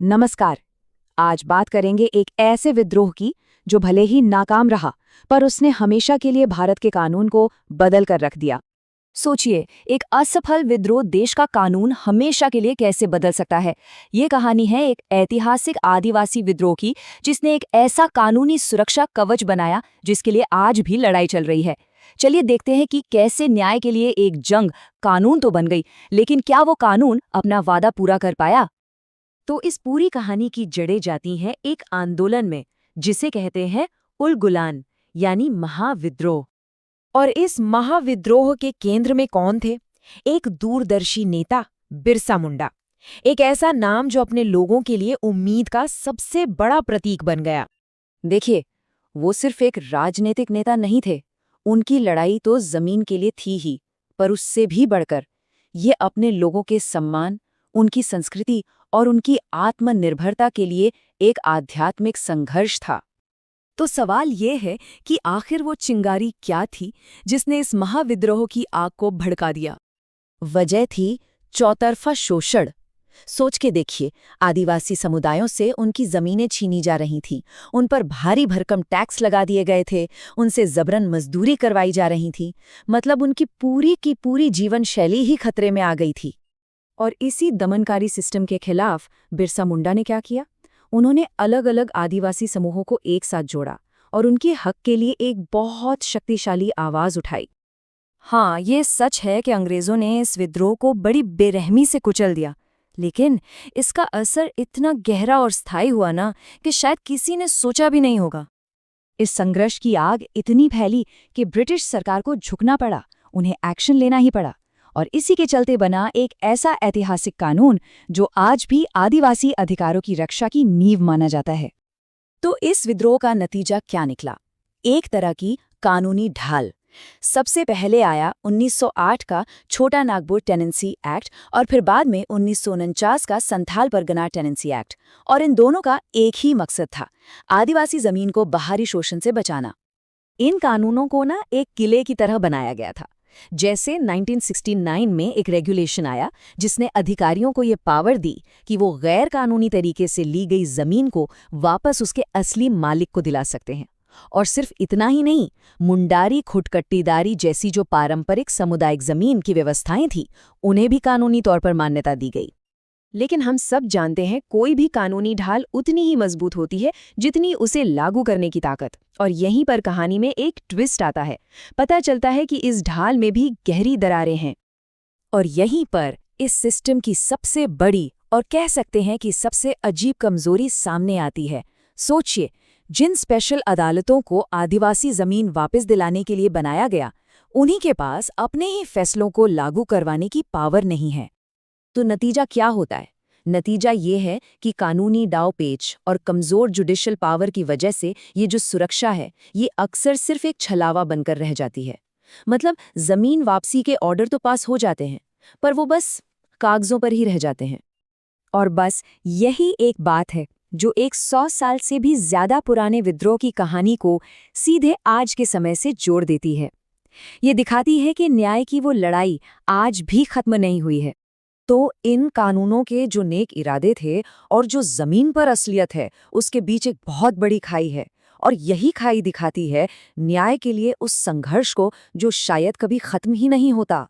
नमस्कार। आज बात करेंगे एक ऐसे विद्रोह की जो भले ही नाकाम रहा, पर उसने हमेशा के लिए भारत के कानून को बदल कर रख दिया। सोचिए, एक असफल विद्रोह देश का कानून हमेशा के लिए कैसे बदल सकता है। ये कहानी है एक ऐतिहासिक आदिवासी विद्रोह की, जिसने एक ऐसा कानूनी सुरक्षा कवच बनाया जिसके लिए आज भी लड़ाई चल रही है। चलिए देखते हैं कि कैसे न्याय के लिए एक जंग कानून तो बन गई, लेकिन क्या वो कानून अपना वादा पूरा कर पाया। तो इस पूरी कहानी की जड़ें जाती हैं एक आंदोलन में, जिसे कहते हैं उलगुलान, यानी महाविद्रोह। और इस महाविद्रोह के केंद्र में कौन थे? एक दूरदर्शी नेता, बिरसा मुंडा। एक ऐसा नाम जो अपने लोगों के लिए उम्मीद का सबसे बड़ा प्रतीक बन गया। देखिए, वो सिर्फ एक राजनीतिक नेता नहीं थे। उनकी लड़ाई तो जमीन के लिए थी ही, पर उससे भी बढ़कर ये अपने लोगों के सम्मान, उनकी संस्कृति और उनकी आत्मनिर्भरता के लिए एक आध्यात्मिक संघर्ष था। तो सवाल ये है कि आखिर वो चिंगारी क्या थी जिसने इस महाविद्रोह की आग को भड़का दिया। वजह थी चौतरफा शोषण। सोच के देखिए, आदिवासी समुदायों से उनकी जमीनें छीनी जा रही थीं, उन पर भारी भरकम टैक्स लगा दिए गए थे, उनसे जबरन मजदूरी करवाई जा रही थी। मतलब उनकी पूरी की पूरी जीवन शैली ही खतरे में आ गई थी। और इसी दमनकारी सिस्टम के खिलाफ बिरसा मुंडा ने क्या किया? उन्होंने अलग अलग आदिवासी समूहों को एक साथ जोड़ा और उनके हक के लिए एक बहुत शक्तिशाली आवाज उठाई। हाँ, ये सच है कि अंग्रेजों ने इस विद्रोह को बड़ी बेरहमी से कुचल दिया, लेकिन इसका असर इतना गहरा और स्थायी हुआ ना कि शायद किसी ने सोचा भी नहीं होगा। इस संघर्ष की आग इतनी फैली कि ब्रिटिश सरकार को झुकना पड़ा, उन्हें एक्शन लेना ही पड़ा। और इसी के चलते बना एक ऐसा ऐतिहासिक कानून जो आज भी आदिवासी अधिकारों की रक्षा की नींव माना जाता है। तो इस विद्रोह का नतीजा क्या निकला? एक तरह की कानूनी ढाल। सबसे पहले आया 1908 का छोटा नागपुर टेनेंसी एक्ट और फिर बाद में 1949 का संथाल परगना टेनेंसी एक्ट। और इन दोनों का एक ही मकसद था, आदिवासी जमीन को बाहरी शोषण से बचाना। इन कानूनों को एक किले की तरह बनाया गया था। जैसे 1969 में एक रेगुलेशन आया जिसने अधिकारियों को ये पावर दी कि वो गैर कानूनी तरीके से ली गई जमीन को वापस उसके असली मालिक को दिला सकते हैं। और सिर्फ इतना ही नहीं, मुंडारी खुटकट्टीदारी जैसी जो पारंपरिक सामुदायिक जमीन की व्यवस्थाएं थी, उन्हें भी कानूनी तौर पर मान्यता दी गई। लेकिन हम सब जानते हैं, कोई भी कानूनी ढाल उतनी ही मजबूत होती है जितनी उसे लागू करने की ताकत। और यहीं पर कहानी में एक ट्विस्ट आता है। पता चलता है कि इस ढाल में भी गहरी दरारें हैं। और यहीं पर इस सिस्टम की सबसे बड़ी और कह सकते हैं कि सबसे अजीब कमजोरी सामने आती है। सोचिए, जिन स्पेशल अदालतों को आदिवासी जमीन वापस दिलाने के लिए बनाया गया, उन्हीं के पास अपने ही फैसलों को लागू करवाने की पावर नहीं है। तो नतीजा क्या होता है? नतीजा ये है कि कानूनी दांवपेच और कमजोर जुडिशियल पावर की वजह से ये जो सुरक्षा है, ये अक्सर सिर्फ एक छलावा बनकर रह जाती है। मतलब जमीन वापसी के ऑर्डर तो पास हो जाते हैं, पर वो बस कागजों पर ही रह जाते हैं। और बस यही एक बात है जो 100 साल से भी ज्यादा पुराने विद्रोह की कहानी को सीधे आज के समय से जोड़ देती है। ये दिखाती है कि न्याय की वो लड़ाई आज भी खत्म नहीं हुई है। तो इन कानूनों के जो नेक इरादे थे और जो जमीन पर असलियत है, उसके बीच एक बहुत बड़ी खाई है। और यही खाई दिखाती है न्याय के लिए उस संघर्ष को जो शायद कभी खत्म ही नहीं होता।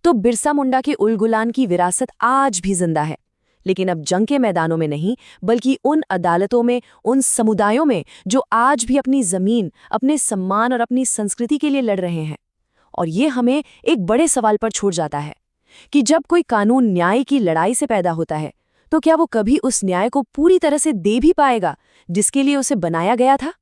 तो बिरसा मुंडा के उलगुलान की विरासत आज भी जिंदा है, लेकिन अब जंग के मैदानों में नहीं, बल्कि उन अदालतों में, उन समुदायों में जो आज भी अपनी जमीन, अपने सम्मान और अपनी संस्कृति के लिए लड़ रहे हैं। और ये हमें एक बड़े सवाल पर छोड़ जाता है कि जब कोई कानून न्याय की लड़ाई से पैदा होता है, तो क्या वो कभी उस न्याय को पूरी तरह से दे भी पाएगा जिसके लिए उसे बनाया गया था?